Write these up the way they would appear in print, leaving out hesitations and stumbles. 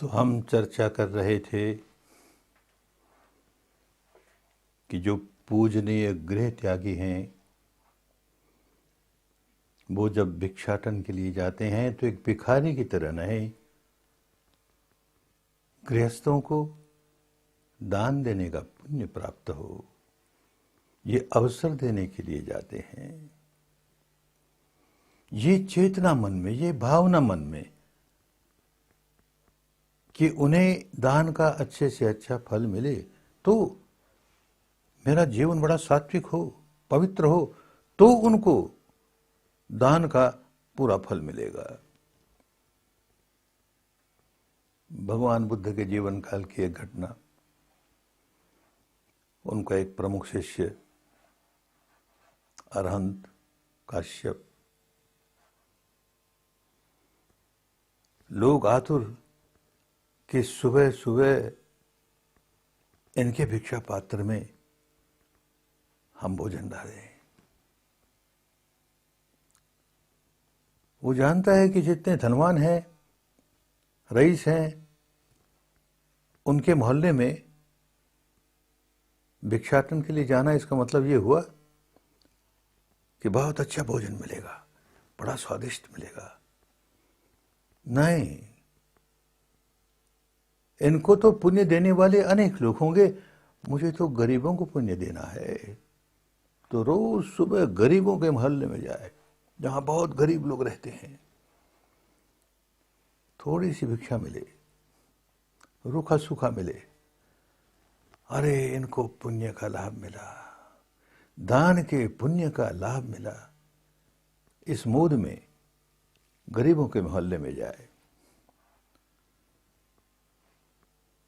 तो हम चर्चा कर रहे थे कि जो पूजनीय गृह त्यागी हैं वो जब भिक्षाटन के लिए जाते हैं तो एक भिखारी की तरह नहीं, गृहस्थों को दान देने का पुण्य प्राप्त हो, ये अवसर देने के लिए जाते हैं। ये चेतना मन में, ये भावना मन में कि उन्हें दान का अच्छे से अच्छा फल मिले तो मेरा जीवन बड़ा सात्विक हो, पवित्र हो, तो उनको दान का पूरा फल मिलेगा। भगवान बुद्ध के जीवन काल की एक घटना, उनका एक प्रमुख शिष्य अरहंत काश्यप, लोग आतुर कि सुबह सुबह इनके भिक्षा पात्र में हम भोजन डालें। वो जानता है कि जितने धनवान हैं, रईस हैं, उनके मोहल्ले में भिक्षाटन के लिए जाना, इसका मतलब ये हुआ कि बहुत अच्छा भोजन मिलेगा, बड़ा स्वादिष्ट मिलेगा। नहीं, इनको तो पुण्य देने वाले अनेक लोग होंगे, मुझे तो गरीबों को पुण्य देना है। तो रोज सुबह गरीबों के मोहल्ले में जाए जहां बहुत गरीब लोग रहते हैं, थोड़ी सी भिक्षा मिले, रूखा सूखा मिले, अरे इनको पुण्य का लाभ मिला, दान के पुण्य का लाभ मिला, इस मोद में गरीबों के मोहल्ले में जाए।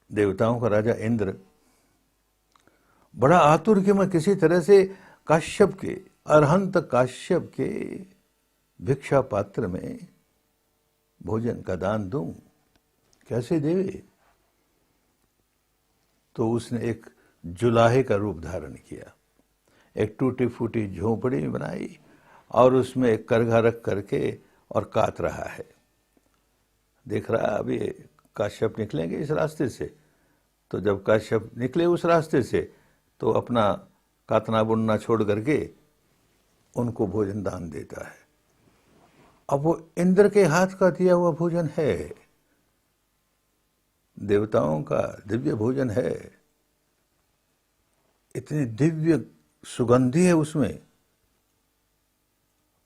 देवताओं का राजा इंद्र बड़ा आतुर कि मैं किसी तरह से काश्यप के, अरहंत काश्यप के भिक्षा पात्र में भोजन का दान दूं, कैसे देवे? तो उसने एक जुलाहे का रूप धारण किया, एक टूटी फूटी झोपड़ी बनाई और उसमें एक करघा रख करके और काट रहा है। देख रहा अभी काश्यप निकलेंगे इस रास्ते से, तो जब काश्यप निकले उस रास्ते से तो अपना कातना बुनना छोड़ करके उनको भोजन दान देता है। अब वो इंद्र के हाथ का दिया हुआ भोजन है, देवताओं का दिव्य भोजन है, इतनी दिव्य सुगंधी है उसमें।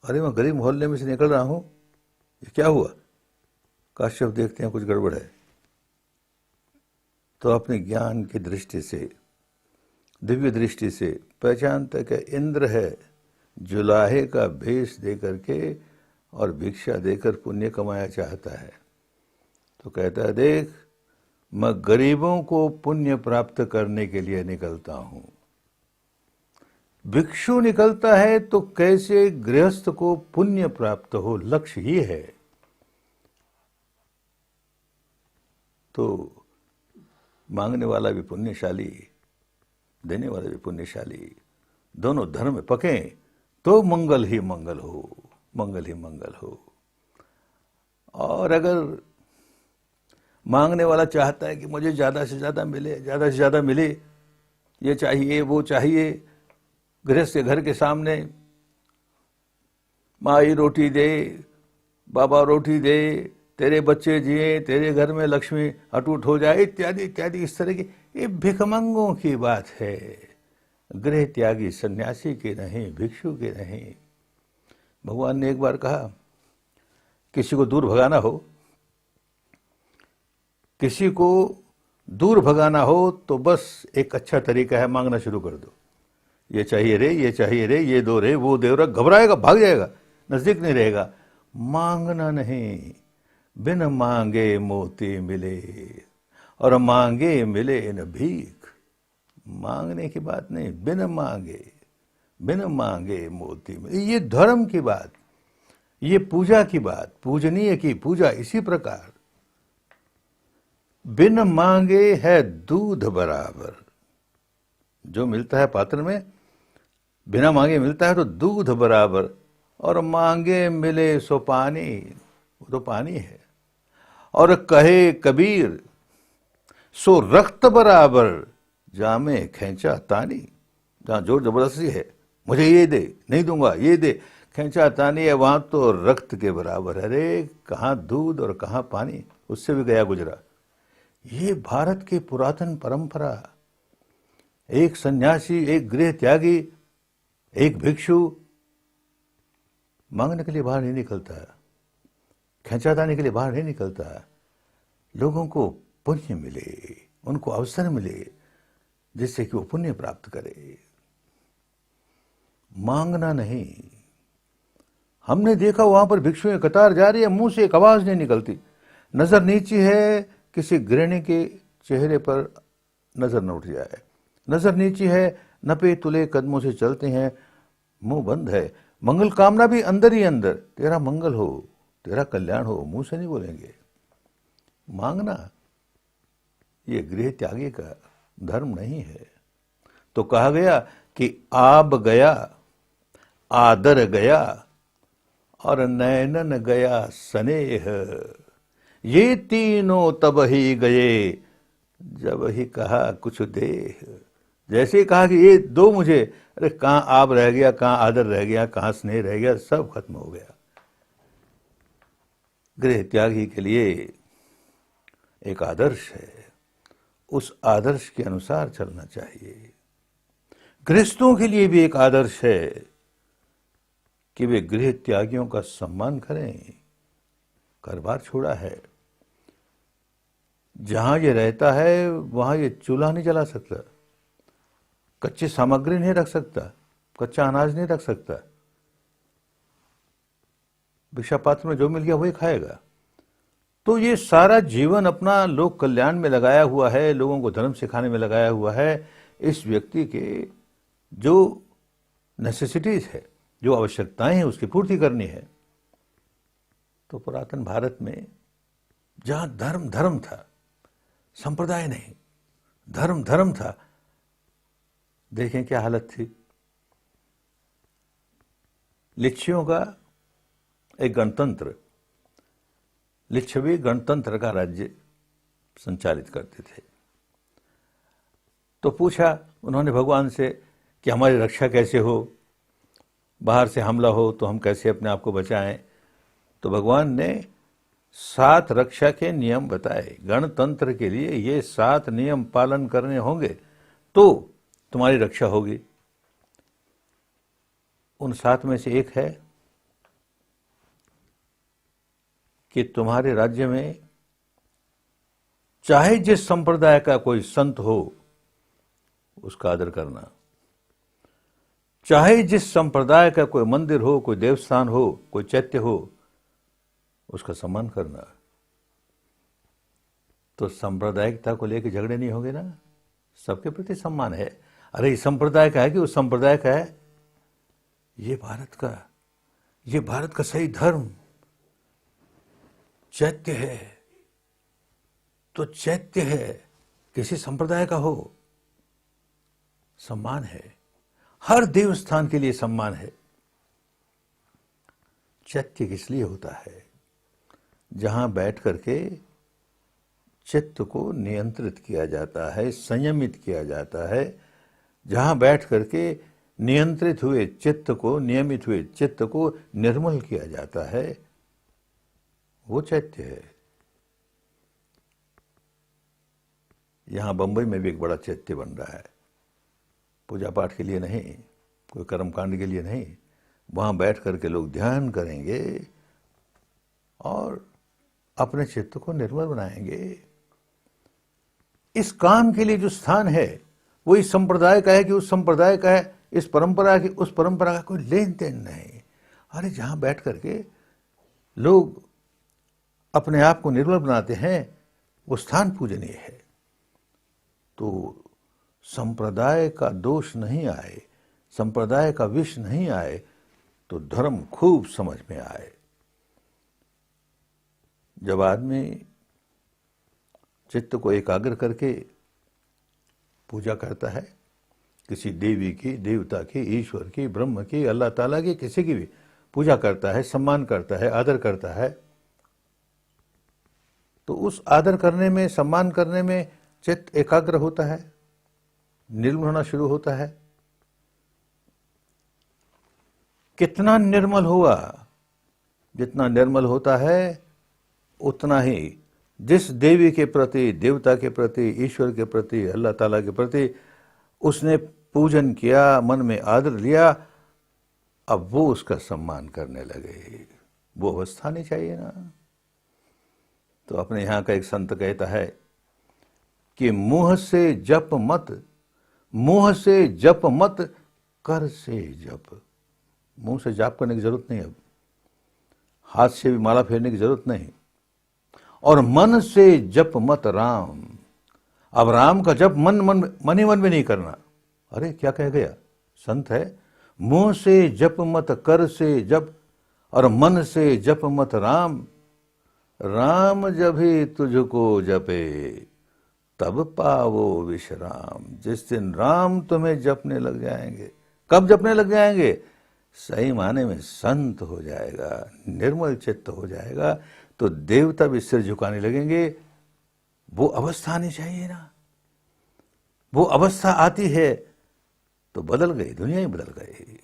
अरे मैं गरीब मोहल्ले में से निकल रहा हूं, ये क्या हुआ? काश्यप देखते हैं कुछ गड़बड़ है, तो अपने ज्ञान की दृष्टि से, दिव्य दृष्टि से पहचानता कि इंद्र है, जुलाहे का भेष दे करके और भिक्षा देकर पुण्य कमाया चाहता है। तो कहता है, देख मैं गरीबों को पुण्य प्राप्त करने के लिए निकलता हूं। भिक्षु निकलता है तो कैसे गृहस्थ को पुण्य प्राप्त हो, लक्ष्य ही है। तो मांगने वाला भी पुण्यशाली, देने वाला भी पुण्यशाली, दोनों धर्म पके तो मंगल ही मंगल हो, मंगल ही मंगल हो। और अगर मांगने वाला चाहता है कि मुझे ज्यादा से ज्यादा मिले, ज्यादा से ज्यादा मिले, ये चाहिए वो चाहिए, गृहस्थ के घर के सामने माई रोटी दे, बाबा रोटी दे, तेरे बच्चे जिए, तेरे घर में लक्ष्मी अटूट हो जाए, इत्यादि इत्यादि, इस तरह की ये भिखमंगों की बात है। गृह त्यागी सन्यासी के नहीं, भिक्षु के नहीं। भगवान ने एक बार कहा, किसी को दूर भगाना हो, किसी को दूर भगाना हो तो बस एक अच्छा तरीका है, मांगना शुरू कर दो। ये चाहिए रे, ये चाहिए रे, ये दो रे, वो दे रे, घबराएगा, भाग जाएगा, नजदीक नहीं रहेगा। मांगना नहीं, बिन मांगे मोती मिले और मांगे मिले न भीख। मांगने की बात नहीं, बिन मांगे मोती मिले, ये धर्म की बात, ये पूजा की बात, पूजनीय की पूजा। इसी प्रकार बिन मांगे है दूध बराबर, जो मिलता है पात्र में बिना मांगे मिलता है तो दूध बराबर, और मांगे मिले सो पानी, वो तो पानी है। और कहे कबीर सो रक्त बराबर जामे खींचा तानी। जहां जोर जबरदस्ती है, मुझे ये दे, नहीं दूंगा, ये दे, खींचा तानी है, वहां तो रक्त के बराबर है। अरे कहाँ दूध और कहाँ पानी, उससे भी गया गुजरा। ये भारत की पुरातन परंपरा। एक सन्यासी, एक गृह त्यागी, एक भिक्षु मांगने के लिए बाहर नहीं निकलता, खींचातानी के लिए बाहर नहीं निकलता। लोगों को पुण्य मिले, उनको अवसर मिले जिससे कि वो पुण्य प्राप्त करे, मांगना नहीं। हमने देखा वहां पर भिक्षुएं कतार जा रही है, मुंह से एक आवाज नहीं निकलती, नजर नीची है, किसी गृहिणी के चेहरे पर नजर न उठ जाए, नजर नीची है, नपे तुले कदमों से चलते हैं, मुंह बंद है, मंगल कामना भी अंदर ही अंदर, तेरा मंगल हो, तेरा कल्याण हो, मुंह से नहीं बोलेंगे। मांगना ये गृह त्यागी का धर्म नहीं है। तो कहा गया कि आब गया, आदर गया और नैनन गया स्नेह, ये तीनों तब ही गए जब ही कहा कुछ देह। जैसे कहा कि ये दो मुझे, अरे कहां आब रह गया, कहां आदर रह गया, कहां स्नेह रह गया, सब खत्म हो गया। गृह त्यागी के लिए एक आदर्श है, उस आदर्श के अनुसार चलना चाहिए। गृहस्थों के लिए भी एक आदर्श है कि वे गृह त्यागियों का सम्मान करें। घर बार छोड़ा है, जहां ये रहता है वहां ये चूल्हा नहीं जला सकता, कच्ची सामग्री नहीं रख सकता, कच्चा अनाज नहीं रख सकता, भिक्षा पात्र में जो मिल गया वही खाएगा। तो ये सारा जीवन अपना लोक कल्याण में लगाया हुआ है, लोगों को धर्म सिखाने में लगाया हुआ है। इस व्यक्ति के जो नेसेसिटीज है, जो आवश्यकताएं हैं, उसकी पूर्ति करनी है। तो पुरातन भारत में जहां धर्म धर्म था, संप्रदाय नहीं, धर्म धर्म था, देखें क्या हालत थी। लिच्छवियों का एक गणतंत्र, लिच्छवी गणतंत्र का राज्य संचालित करते थे। तो पूछा उन्होंने भगवान से कि हमारी रक्षा कैसे हो, बाहर से हमला हो तो हम कैसे अपने आप को बचाएं। तो भगवान ने 7 रक्षा के नियम बताए। गणतंत्र के लिए ये 7 नियम पालन करने होंगे तो तुम्हारी रक्षा होगी। उन 7 में से एक है कि तुम्हारे राज्य में चाहे जिस संप्रदाय का कोई संत हो उसका आदर करना, चाहे जिस संप्रदाय का कोई मंदिर हो, कोई देवस्थान हो, कोई चैत्य हो, उसका सम्मान करना। तो सांप्रदायिकता को लेकर झगड़े नहीं होंगे ना, सबके प्रति सम्मान है। अरे इस संप्रदाय का है कि उस संप्रदाय का है, ये भारत का सही धर्म चैत्य है तो चैत्य है, किसी संप्रदाय का हो, सम्मान है। हर देवस्थान के लिए सम्मान है। चैत्य किस लिए होता है? जहां बैठ करके चित्त को नियंत्रित किया जाता है, संयमित किया जाता है। जहां बैठ करके नियंत्रित हुए चित्त को, नियमित हुए चित्त को निर्मल किया जाता है, वो चैत्य है। यहां बंबई में भी एक बड़ा चैत्य बन रहा है, पूजा पाठ के लिए नहीं, कोई कर्मकांड के लिए नहीं। वहां बैठ करके लोग ध्यान करेंगे और अपने चित्त को निर्मल बनाएंगे। इस काम के लिए जो स्थान है वो इस संप्रदाय का है कि उस संप्रदाय का है, इस परंपरा की उस परंपरा का कोई लेन देन नहीं। अरे जहां बैठ करके लोग अपने आप को निर्मल बनाते हैं वो स्थान पूजनीय है। तो संप्रदाय का दोष नहीं आए, संप्रदाय का विष नहीं आए तो धर्म खूब समझ में आए। जब आदमी चित्त को एकाग्र करके पूजा करता है, किसी देवी की, देवता की, ईश्वर की, ब्रह्म की, अल्लाह ताला की, किसी की भी पूजा करता है, सम्मान करता है, आदर करता है, तो उस आदर करने में, सम्मान करने में चित्त एकाग्र होता है, निर्मल होना शुरू होता है। कितना निर्मल हुआ, जितना निर्मल होता है उतना ही जिस देवी के प्रति, देवता के प्रति, ईश्वर के प्रति, अल्लाह ताला के प्रति उसने पूजन किया, मन में आदर लिया, अब वो उसका सम्मान करने लगे। वो अवस्था नहीं चाहिए ना। तो अपने यहाँ का एक संत कहता है कि मुंह से जप मत, मुंह से जप मत, कर से जप। मुंह से जाप करने की जरूरत नहीं, अब हाथ से भी माला फेरने की जरूरत नहीं। और मन से जप मत राम। अब राम का जप मन ही मन में नहीं करना। अरे क्या कह गया संत है, मुंह से जप मत, कर से जप, और मन से जप मत राम। राम जब ही तुझको जपे, तब पावो विश्राम। जिस दिन राम तुम्हें जपने लग जाएंगे, कब जपने लग जाएंगे? सही माने में संत हो जाएगा, निर्मल चित्त हो जाएगा, तो देवता भी सिर झुकाने लगेंगे। वो अवस्था आनी चाहिए ना। वो अवस्था आती है तो बदल गई, दुनिया ही बदल गई।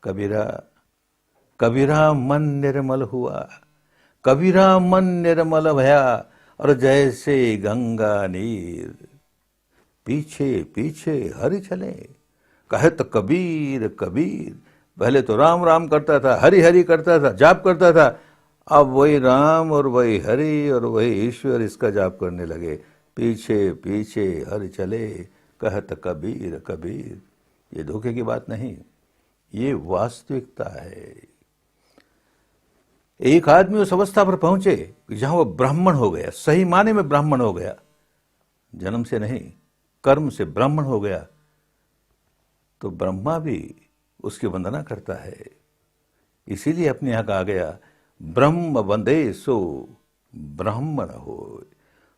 कबीरा, कबीरा मन निर्मल हुआ, कबीरा मन निर्मल भया, और जैसे गंगा नीर, पीछे पीछे हरि चले। कहत कबीर कबीर, पहले तो राम राम करता था, हरि हरि करता था, जाप करता था, अब वही राम और वही हरि और वही ईश्वर इसका जाप करने लगे। पीछे पीछे हरि चले, कहत कबीर कबीर। ये धोखे की बात नहीं, ये वास्तविकता है। एक आदमी उस अवस्था पर पहुंचे जहां वो ब्राह्मण हो गया, सही माने में ब्राह्मण हो गया, जन्म से नहीं कर्म से ब्राह्मण हो गया, तो ब्रह्मा भी उसकी वंदना करता है। इसीलिए अपने यहां कहा गया, ब्रह्म वंदे सो ब्राह्मण होय।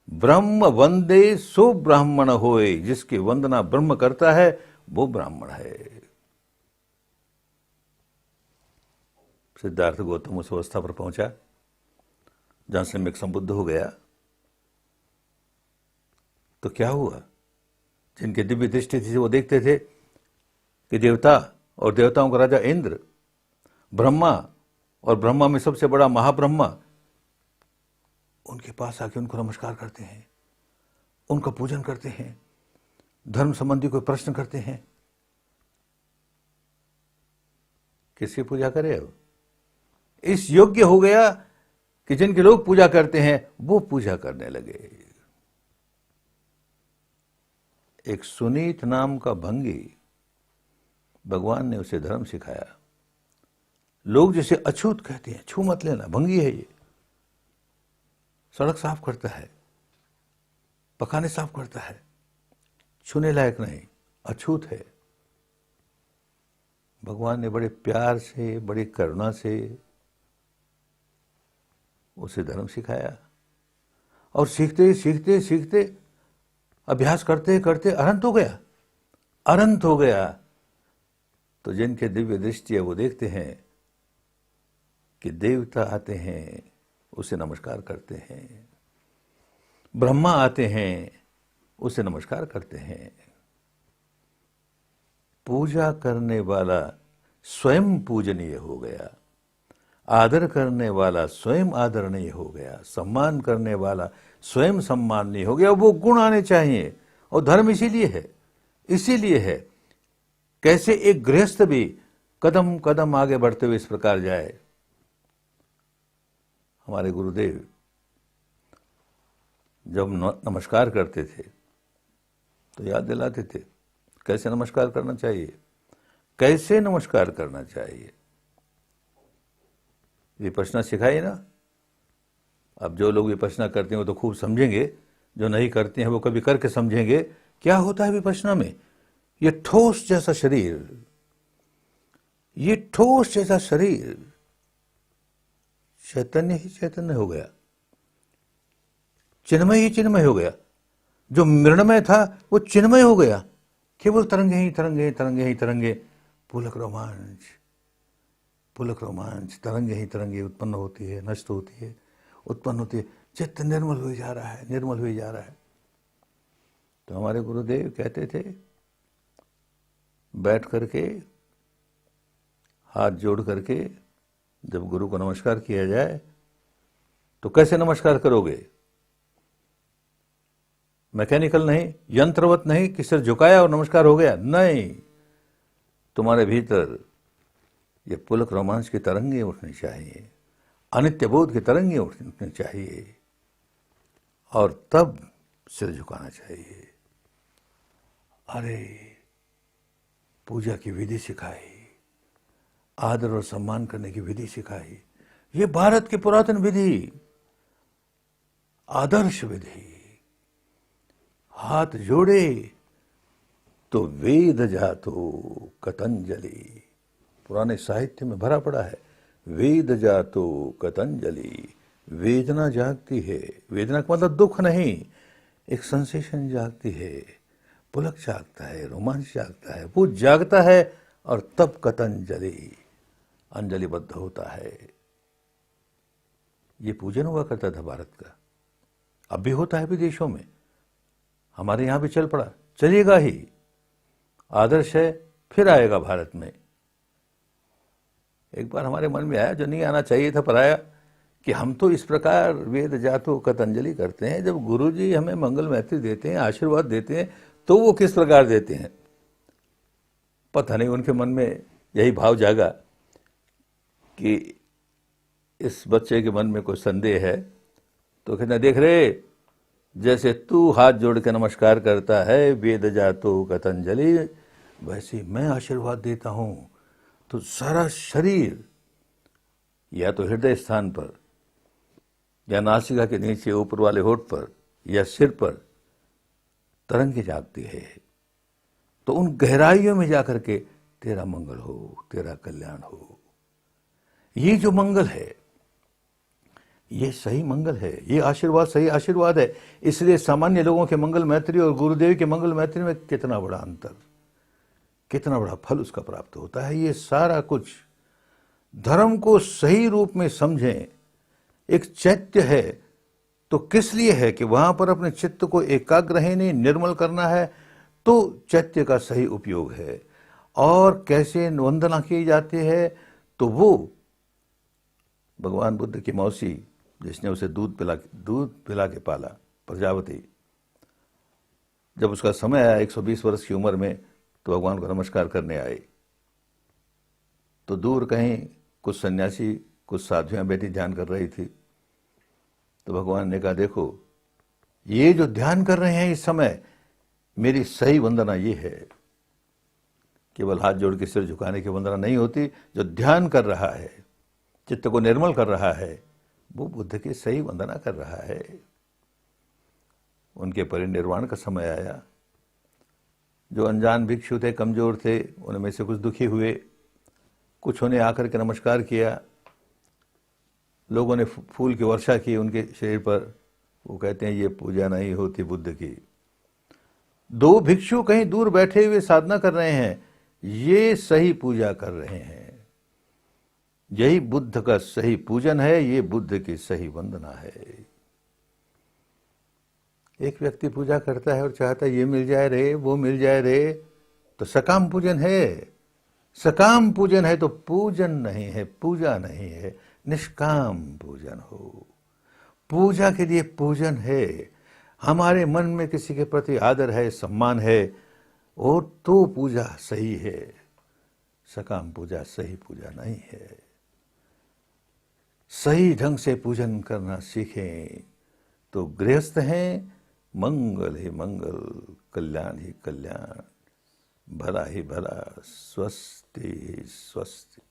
ब्रह्म वंदे सो ब्राह्मण होय। जिसकी वंदना ब्रह्म करता है वो ब्राह्मण है। सिद्धार्थ गौतम उस अवस्था पर पहुंचा जहां सम्यक संबुद्ध हो गया। तो क्या हुआ? जिनके दिव्य दृष्टि थी वो देखते थे कि देवता और देवताओं का राजा इंद्र, ब्रह्मा और ब्रह्मा में सबसे बड़ा महाब्रह्मा, उनके पास आके उनको नमस्कार करते हैं, उनका पूजन करते हैं, धर्म संबंधी कोई प्रश्न करते हैं। किसकी पूजा करे? अब इस योग्य हो गया कि जिनके लोग पूजा करते हैं वो पूजा करने लगे। एक सुनीत नाम का भंगी, भगवान ने उसे धर्म सिखाया। लोग जिसे अछूत कहते हैं, छू मत लेना, भंगी है ये, सड़क साफ करता है, पखाने साफ करता है, छूने लायक नहीं, अछूत है। भगवान ने बड़े प्यार से, बड़ी करुणा से उसे धर्म सिखाया। और सीखते सीखते सीखते, अभ्यास करते करते अनंत हो गया, अनंत हो गया। तो जिनके दिव्य दृष्टि है वो देखते हैं कि देवता आते हैं, उसे नमस्कार करते हैं, ब्रह्मा आते हैं, उसे नमस्कार करते हैं। पूजा करने वाला स्वयं पूजनीय हो गया, आदर करने वाला स्वयं आदरणीय हो गया, सम्मान करने वाला स्वयं सम्माननीय हो गया। वो गुण आने चाहिए। और धर्म इसीलिए है, इसीलिए है। कैसे एक गृहस्थ भी कदम कदम आगे बढ़ते हुए इस प्रकार जाए। हमारे गुरुदेव जब नमस्कार करते थे तो याद दिलाते थे कैसे नमस्कार करना चाहिए, कैसे नमस्कार करना चाहिए। विपश्यना सिखाई ना। अब जो लोग विपश्यना करते हैं वो तो खूब समझेंगे, जो नहीं करते हैं वो कभी करके समझेंगे। क्या होता है विपश्यना में? ये ठोस जैसा शरीर, ये ठोस जैसा शरीर चैतन्य ही चैतन्य हो गया, चिन्मय ही चिन्मय हो गया। जो मृण्मय था वो चिन्मय हो गया। केवल तरंगे ही तरंगे, तरंगे ही तरंगे, पुलक रोमांच, पुलक रोमांच, तरंगे ही तरंगे उत्पन्न होती है, नष्ट होती है। उत्पन्न होती है, चित्त निर्मल हुई जा रहा है, निर्मल हुई जा रहा है। तो हमारे गुरुदेव कहते थे, बैठ करके हाथ जोड़ करके जब गुरु को नमस्कार किया जाए तो कैसे नमस्कार करोगे? मैकेनिकल नहीं, यंत्रवत नहीं कि सिर झुकाया और नमस्कार हो गया, नहीं। तुम्हारे भीतर ये पुलक रोमांच की तरंगें उठनी चाहिए, अनित्य बोध की तरंगें उठनी चाहिए, और तब सिर झुकाना चाहिए। अरे पूजा की विधि सिखाई, आदर और सम्मान करने की विधि सिखाई, ये भारत की पुरातन विधि, आदर्श विधि। हाथ जोड़े तो वेद जातो कतंजलि, पुराने साहित्य में भरा पड़ा है, वेद जातो कतंजलि। वेदना जागती है, वेदना का मतलब दुख नहीं, एक सेंसेशन जागती है, पुलक जागता है, रोमांच जागता है, वो जागता है और तब कतंजलि, अंजलिबद्ध होता है। ये पूजन हुआ करता था भारत का, अब भी होता है विदेशों में, हमारे यहां भी चल पड़ा, चलेगा ही। आदर्श है, फिर आएगा भारत में। एक बार हमारे मन में आया, जो नहीं आना चाहिए था, पर आया, कि हम तो इस प्रकार वेद जातो कतंजलि करते हैं, जब गुरु जी हमें मंगल मैत्री देते हैं, आशीर्वाद देते हैं, तो वो किस प्रकार देते हैं? पता नहीं उनके मन में यही भाव जागा कि इस बच्चे के मन में कोई संदेह है, तो कहना, देख रहे, जैसे तू हाथ जोड़ के नमस्कार करता है, वेद जातो कतंजलि, वैसे मैं आशीर्वाद देता हूं। तो सारा शरीर, या तो हृदय स्थान पर, या नासिका के नीचे ऊपर वाले होठ पर, या सिर पर तरंगे जागती है। तो उन गहराइयों में जाकर के तेरा मंगल हो, तेरा कल्याण हो। ये जो मंगल है, ये सही मंगल है, ये आशीर्वाद सही आशीर्वाद है। इसलिए सामान्य लोगों के मंगल मैत्री और गुरुदेव के मंगल मैत्री में कितना बड़ा अंतर, कितना बड़ा फल उसका प्राप्त होता है। ये सारा कुछ धर्म को सही रूप में समझें। एक चैत्य है तो किस लिए है? कि वहां पर अपने चित्त को एकाग्र रहने, निर्मल करना है, तो चैत्य का सही उपयोग है। और कैसे वंदना की जाती है? तो वो भगवान बुद्ध की मौसी, जिसने उसे दूध पिला के पाला, प्रजापति, जब उसका समय आया 120 वर्ष की उम्र में, तो भगवान को नमस्कार करने आए। तो दूर कहीं कुछ सन्यासी, कुछ साधुयां बैठी ध्यान कर रही थी। तो भगवान ने कहा, देखो, ये जो ध्यान कर रहे हैं इस समय, मेरी सही वंदना ये है। केवल हाथ जोड़ के सिर झुकाने की वंदना नहीं होती। जो ध्यान कर रहा है, चित्त को निर्मल कर रहा है, वो बुद्ध की सही वंदना कर रहा है। उनके परिनिर्वाण का समय आया। जो अनजान भिक्षु थे, कमजोर थे, उनमें से कुछ दुखी हुए, कुछों ने आकर के नमस्कार किया, लोगों ने फूल की वर्षा की उनके शरीर पर। वो कहते हैं, ये पूजा नहीं होती बुद्ध की। दो भिक्षु कहीं दूर बैठे हुए साधना कर रहे हैं, ये सही पूजा कर रहे हैं। यही बुद्ध का सही पूजन है, ये बुद्ध की सही वंदना है। एक व्यक्ति पूजा करता है और चाहता है ये मिल जाए रे, वो मिल जाए रे, तो सकाम पूजन है। सकाम पूजन है तो पूजन नहीं है, पूजा नहीं है, निष्काम पूजन हो। पूजा के लिए पूजन है, हमारे मन में किसी के प्रति आदर है, सम्मान है, और तो पूजा सही है। सकाम पूजा सही पूजा नहीं है। सही ढंग से पूजन करना सीखें तो गृहस्थ हैं, मंगल ही मंगल, कल्याण ही कल्याण, भला ही भला, स्वस्ति स्वस्ति।